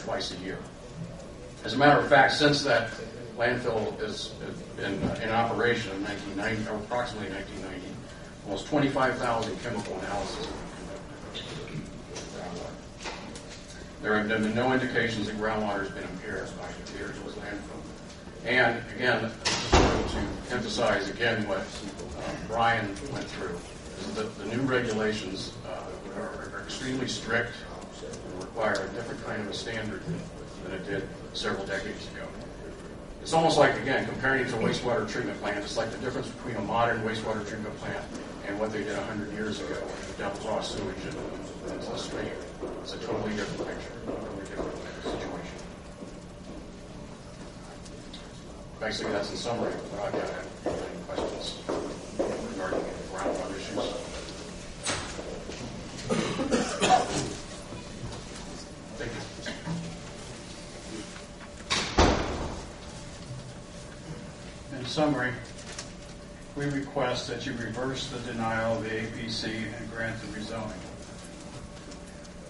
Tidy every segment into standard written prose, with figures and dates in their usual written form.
twice a year. As a matter of fact, since that landfill has been in operation in 1990, or approximately 1990, almost 25,000 chemical analyses have been conducted with groundwater. There have been no indications that groundwater has been impaired by Decatur to its landfill. And again, I just wanted to emphasize again what Brian went through. Is that the new regulations are extremely strict and require a different kind of a standard than it did several decades ago. It's almost like, again, comparing it to a wastewater treatment plant, it's like the difference between a modern wastewater treatment plant and what they did 100 years ago when they dumped raw sewage into the stream. It's a totally different picture, a totally different situation. Basically, that's in summary what I've got. Any questions regarding groundwater issues? Thank you. In summary, we request that you reverse the denial of the APC and grant the rezoning.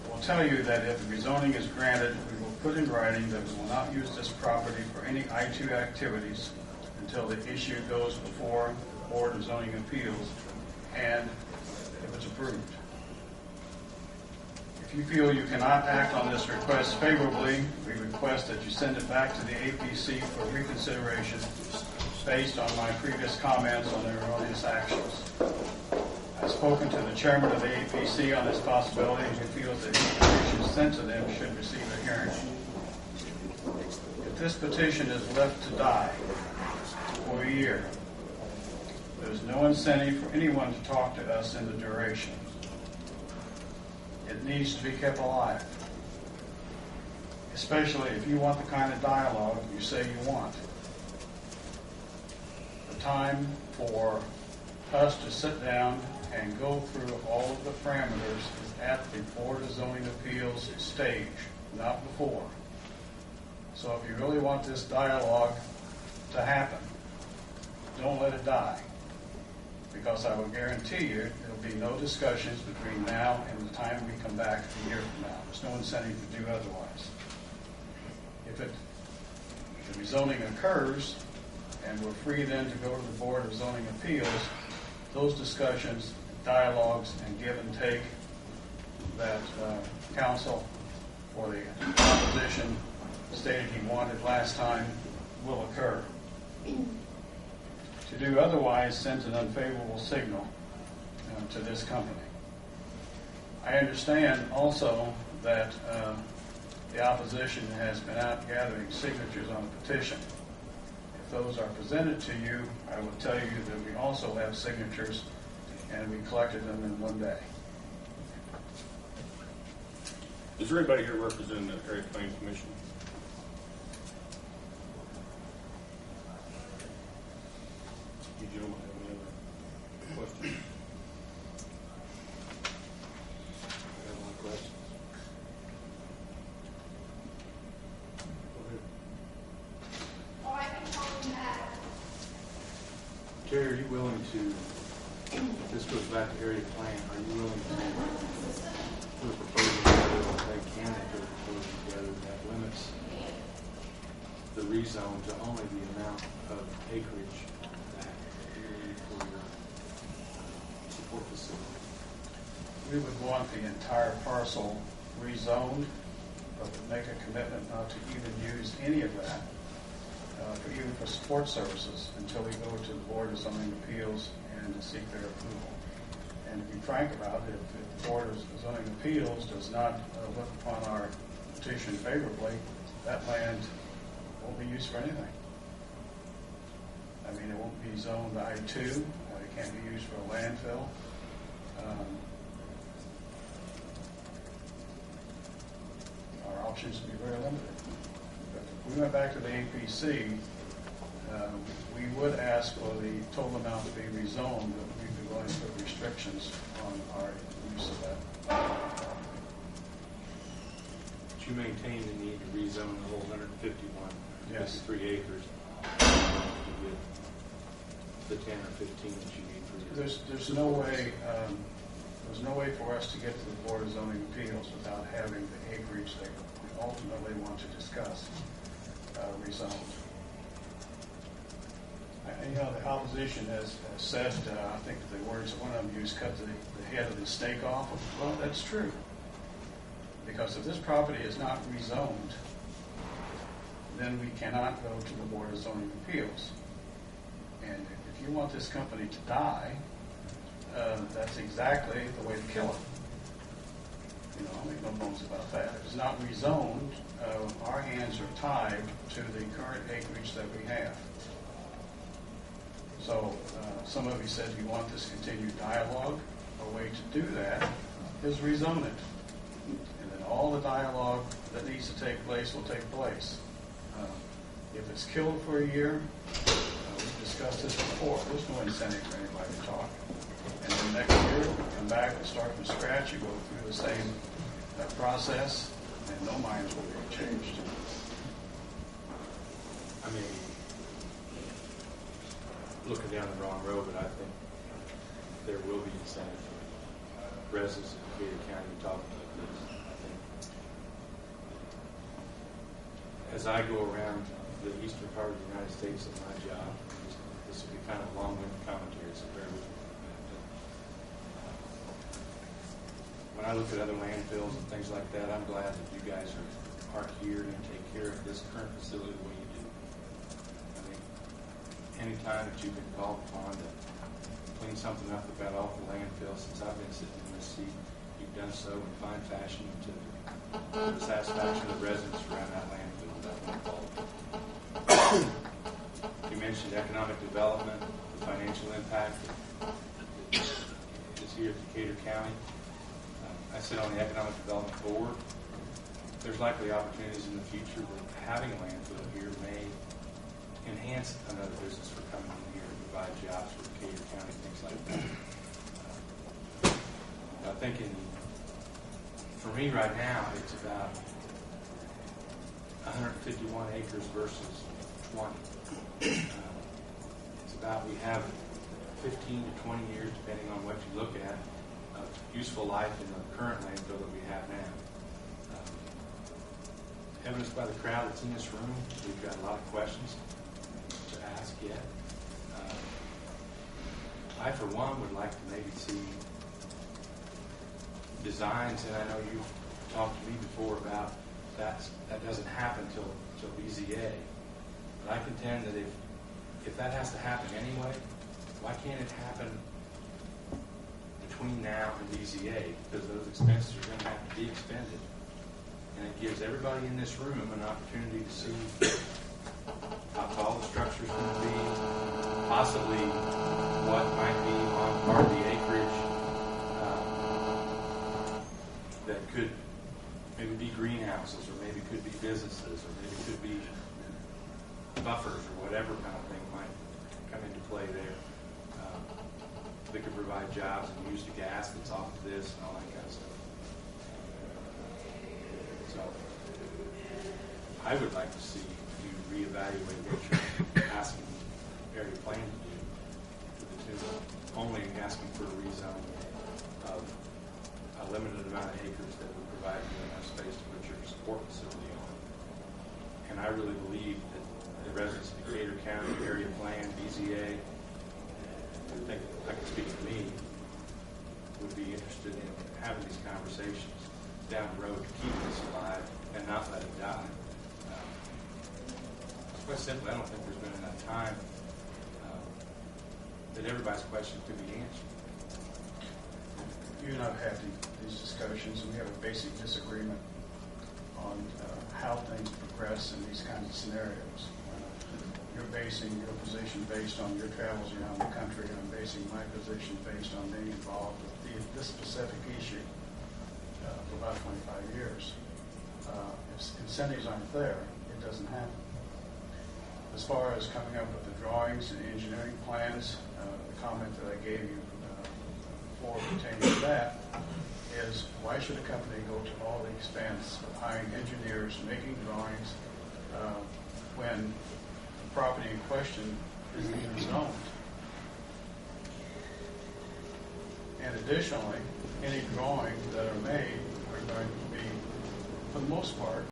We'll tell you that if the rezoning is granted, we will put in writing that we will not use this property for any I-2 activities until the issue goes before the Board of Zoning Appeals and if it's approved. If you feel you cannot act on this request favorably, we request that you send it back to the APC for reconsideration based on my previous comments on their erroneous actions. I've spoken to the chairman of the APC on this possibility and he feels that any petition sent to them should receive a hearing. If this petition is left to die for a year, there's no incentive for anyone to talk to us in the duration. It needs to be kept alive, especially if you want the kind of dialogue you say you want. The time for us to sit down and go through all of the parameters is at the Board of Zoning Appeals stage, not before. So if you really want this dialogue to happen, don't let it die. Because I will guarantee you there will be no discussions between now and the time we come back a year from now. There's no incentive to do otherwise. If the rezoning occurs and we're free then to go to the Board of Zoning Appeals, those discussions, dialogues, and give and take that counsel or the opposition stated he wanted last time will occur. To do otherwise sends an unfavorable signal to this company. I understand also that the opposition has been out gathering signatures on a petition. If those are presented to you, I will tell you that we also have signatures and we collected them in one day. Is there anybody here representing the Decatur County Commission? You gentlemen have any other questions? I have one question. Go ahead. Oh, I can call him back. Terry, are you willing to, if this goes back to area plan, are you willing to put a proposal together, or they can put a proposal together that limits the rezone to only the amount of acreage that you need for your support facility? We would want the entire parcel rezoned, but would make a commitment not to even use any of that, even for support services, until we go to the Board of Zoning Appeals and to seek their approval. And to be frank about it, if the Board of Zoning Appeals does not look upon our petition favorably, that land won't be used for anything. I mean, it won't be zoned I-2. It can't be used for a landfill. Our options would be very limited. But if we went back to the APC, we would ask for the total amount to be rezoned, but we'd be willing to put restrictions on our use of that. But you maintain the need to rezone the whole 151, Yes. 53 acres to get the 10 or 15 that you need for your... There's no way for us to get to the Board of Zoning Appeals without having the acreage that we ultimately want to discuss rezoned. You know, the opposition has said, I think the words that one of them used, cut the head of the snake off. Well, that's true. Because if this property is not rezoned, then we cannot go to the Board of Zoning Appeals. And if you want this company to die, that's exactly the way to kill it. You know, I'll make no bones about that. If it's not rezoned, our hands are tied to the current acreage that we have. So some of you said you want this continued dialogue. A way to do that is rezone it. And then all the dialogue that needs to take place will take place. If it's killed for a year, we've discussed this before, there's no incentive for anybody to talk. And then next year, you come back and start from scratch, you go through the same process, and no minds will be changed. I mean, looking down the wrong road, but I think there will be incentive for residents of Decatur County to talk about this. I think as I go around the eastern part of the United States in my job, this will be kind of long-winded commentary, so bear with me. When I look at other landfills and things like that, I'm glad that you guys are here and take care of this current facility the way you do. I think any time that you've been called upon to clean something up about off the landfill, since I've been sitting in this seat, you've done so in fine fashion to the satisfaction of the residents around that landfill without being called. You mentioned economic development, the financial impact that is here at Decatur County. I sit on the Economic Development Board. There's likely opportunities in the future where having a landfill here may enhance another business for coming in here and provide jobs for Decatur County, things like that. I think for me right now, it's about 151 acres versus 20. It's about, we have 15 to 20 years, depending on what you look at, of useful life in the current landfill that we have now. Evidenced by the crowd that's in this room, we've got a lot of questions to ask yet. I, for one, would like to maybe see designs, and I know you've talked to me before about that doesn't happen till BZA. But I contend that if that has to happen anyway, why can't it happen between now and BZA? Because those expenses are going to have to be expended. And it gives everybody in this room an opportunity to see how tall the structure is going to be, possibly what might be on part of the acreage that could maybe be greenhouses, or maybe could be businesses, or maybe could be buffers, or whatever kind of thing might come into play there. They could provide jobs and use the gas that's off of this and all that kind of stuff. So I would like to see you reevaluate what you're asking area plan to do, to the tune of only asking for a rezone of a limited amount of acres that would provide you enough space to put your support facility on. And I really believe that the residents of Decatur County area plan, BZA, I think I can speak for me, would be interested in having these conversations down the road to keep this alive and not let it die. Quite simply, I don't think there's been enough time that everybody's questions could be answered. You and I have had these discussions, and we have a basic disagreement on how things progress in these kinds of scenarios. You're basing your position based on your travels around the country, and I'm basing my position based on being involved with this specific issue for about 25 years. If incentives aren't there, it doesn't happen. As far as coming up with the drawings and engineering plans, the comment that I gave you before pertaining to that is, why should a company go to all the expense of hiring engineers, making drawings, when the property in question isn't even zoned? And additionally, any drawings that are made are going to be, for the most part,